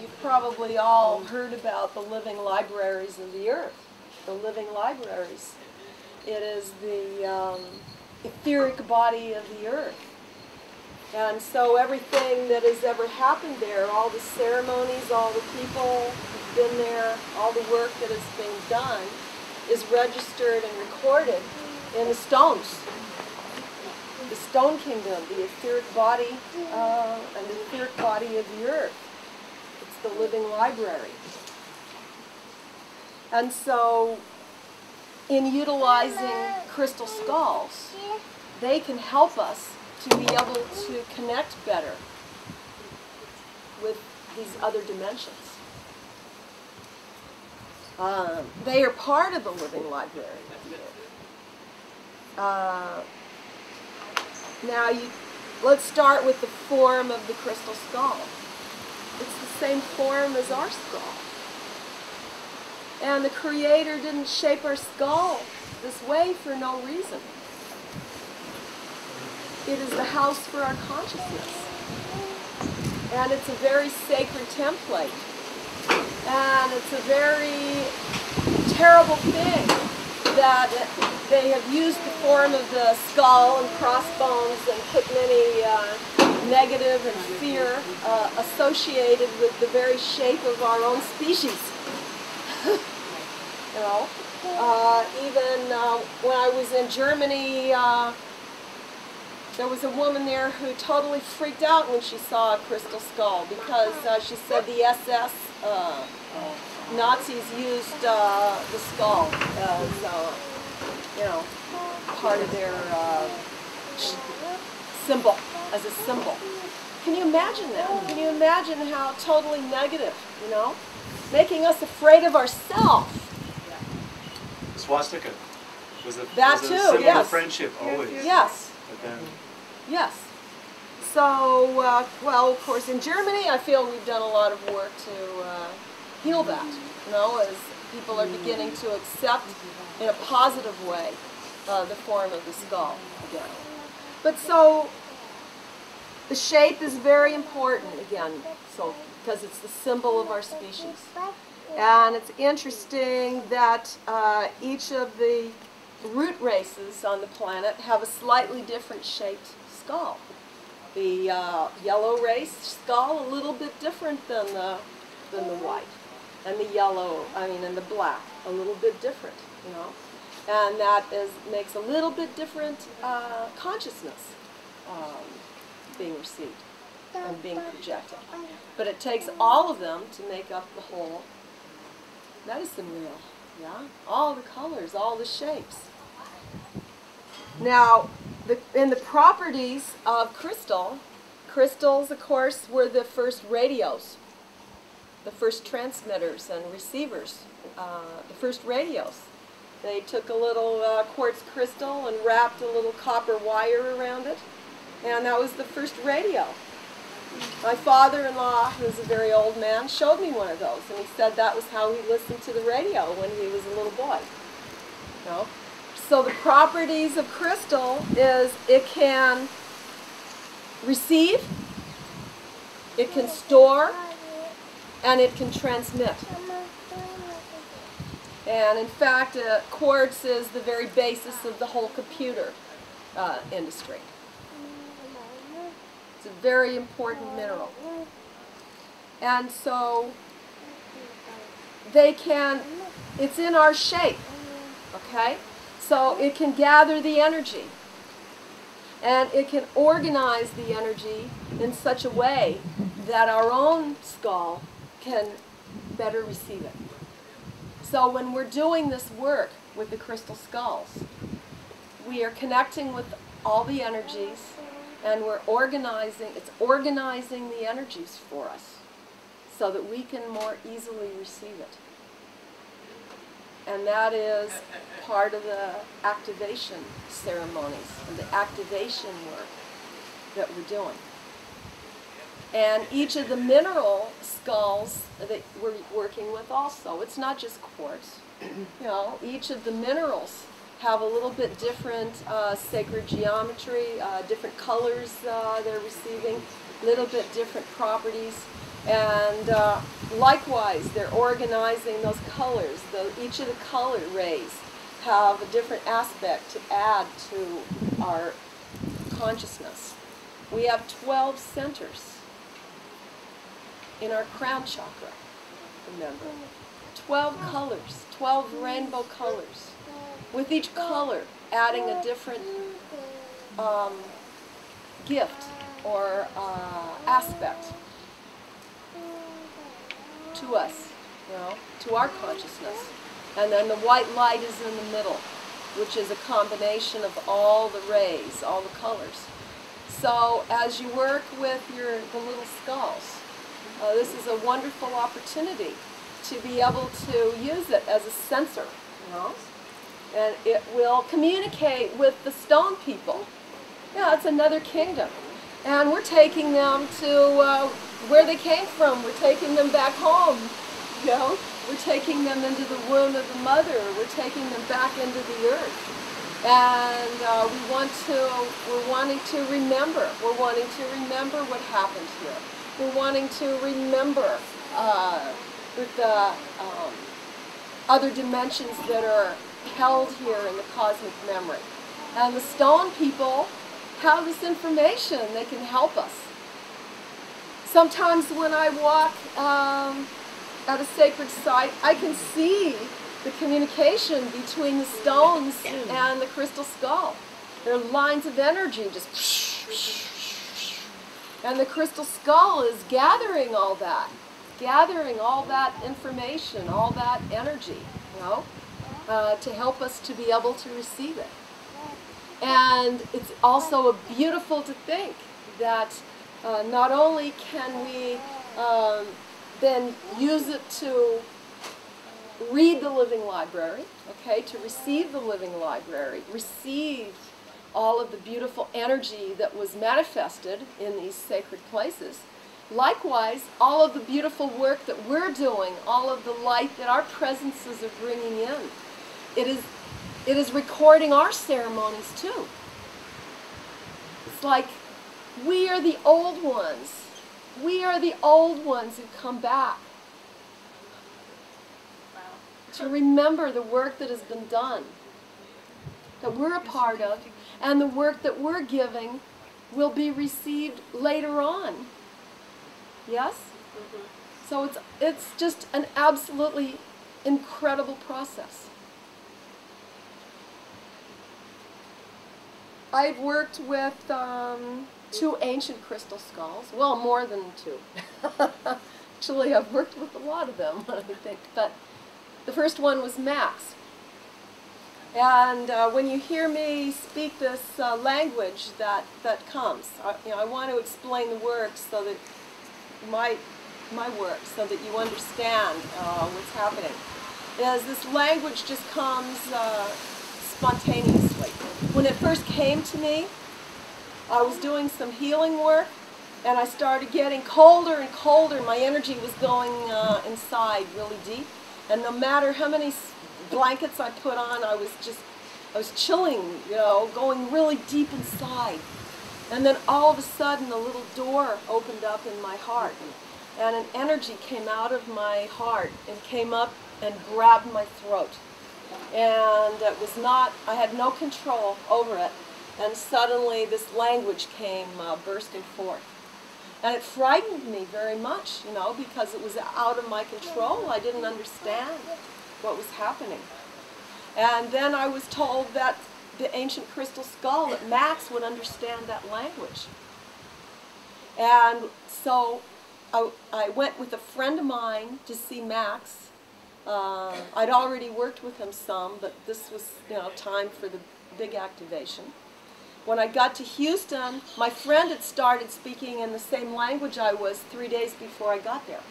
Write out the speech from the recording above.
You've probably all heard about the living libraries of the earth. The living libraries. It is the etheric body of the earth. And so everything that has ever happened there, all the ceremonies, all the people who've been there, all the work that is being done, is registered and recorded in the stones. The stone kingdom, the etheric body and the etheric body of the earth. It's the living library. And so in utilizing crystal skulls, they can help us to be able to connect better with these other dimensions. They are part of the living library. Now, let's start with the form of the crystal skull. It's the same form as our skull. And the Creator didn't shape our skull this way for no reason. It is the house for our consciousness. And it's a very sacred template. And it's a very terrible thing that they have used the form of the skull and crossbones and put many negative and fear associated with the very shape of our own species. You know, even when I was in Germany, there was a woman there who totally freaked out when she saw a crystal skull because she said the SS Nazis used the skull as, you know, part of their symbol, as a symbol. Can you imagine that? Can you imagine how totally negative, you know? Making us afraid of ourselves. Swastika was a symbol yes. Of friendship always. Yes. But then, yes. So, well, of course, in Germany, I feel we've done a lot of work to heal that, you know, as people are beginning to accept in a positive way the form of the skull again. But so, the shape is very important again, so because it's the symbol of our species. And it's interesting that each of the root races on the planet have a slightly different shaped skull. The yellow race skull a little bit different than the white, and the yellow, and the black a little bit different, you know, and that makes a little bit different consciousness being received and being projected. But it takes all of them to make up the whole medicine wheel, yeah? All the colors, all the shapes. Now, in the properties of crystals, of course, were the first radios, the first transmitters and receivers, the first radios. They took a little quartz crystal and wrapped a little copper wire around it, and that was the first radio. My father-in-law, who's a very old man, showed me one of those, and he said that was how he listened to the radio when he was a little boy. You know? So the properties of crystal is it can receive, it can store, and it can transmit. And in fact, quartz is the very basis of the whole computer industry. It's a very important mineral. And so it's in our shape, okay? So it can gather the energy, and it can organize the energy in such a way that our own skull can better receive it. So when we're doing this work with the crystal skulls, we are connecting with all the energies, and it's organizing the energies for us so that we can more easily receive it. And that is part of the activation ceremonies and the activation work that we're doing. And each of the mineral skulls that we're working with also, it's not just quartz. You know, each of the minerals have a little bit different sacred geometry, different colors they're receiving, little bit different properties. And likewise, they're organizing those colors. Each of the color rays have a different aspect to add to our consciousness. We have 12 centers in our crown chakra, remember. 12 colors, 12 rainbow colors, with each color adding a different gift or aspect to us, you know, to our consciousness. And then the white light is in the middle, which is a combination of all the rays, all the colors. So as you work with the little skulls, this is a wonderful opportunity to be able to use it as a sensor, you know, and it will communicate with the stone people. Yeah, it's another kingdom. And we're taking them to where they came from. We're taking them back home, you know. We're taking them into the womb of the mother. We're taking them back into the earth. And we're wanting to remember. We're wanting to remember what happened here. We're wanting to remember with the other dimensions that are held here in the cosmic memory. And the stone people have this information. They can help us. Sometimes when I walk at a sacred site, I can see the communication between the stones and the crystal skull. There are lines of energy just, and the crystal skull is gathering all that information, all that energy, you know, to help us to be able to receive it. And it's also beautiful to think that not only can we then use it to read the living library, okay, to receive the living library, receive all of the beautiful energy that was manifested in these sacred places. Likewise, all of the beautiful work that we're doing, all of the light that our presences are bringing in, it is recording our ceremonies too. It's like we are the old ones. We are the old ones who come back to remember the work that has been done, that we're a part of, and the work that we're giving will be received later on. Yes? Mm-hmm. So it's just an absolutely incredible process. I've worked with 2 ancient crystal skulls. Well, more than 2. Actually, I've worked with a lot of them, I think. But the first one was Max. And when you hear me speak this language that comes, I want to explain the work so that my work, so that you understand what's happening. Is this language just comes spontaneously. When it first came to me, I was doing some healing work, and I started getting colder and colder. My energy was going inside really deep, and no matter how many blankets I put on, I was chilling, you know, going really deep inside. And then all of a sudden, a little door opened up in my heart, and an energy came out of my heart and came up and grabbed my throat. And it was not, I had no control over it. And suddenly this language came bursting forth. And it frightened me very much, you know, because it was out of my control. I didn't understand what was happening. And then I was told that the ancient crystal skull, that Max would understand that language. And so I went with a friend of mine to see Max. I'd already worked with him some, but this was, you know, time for the big activation. When I got to Houston, my friend had started speaking in the same language I was 3 days before I got there.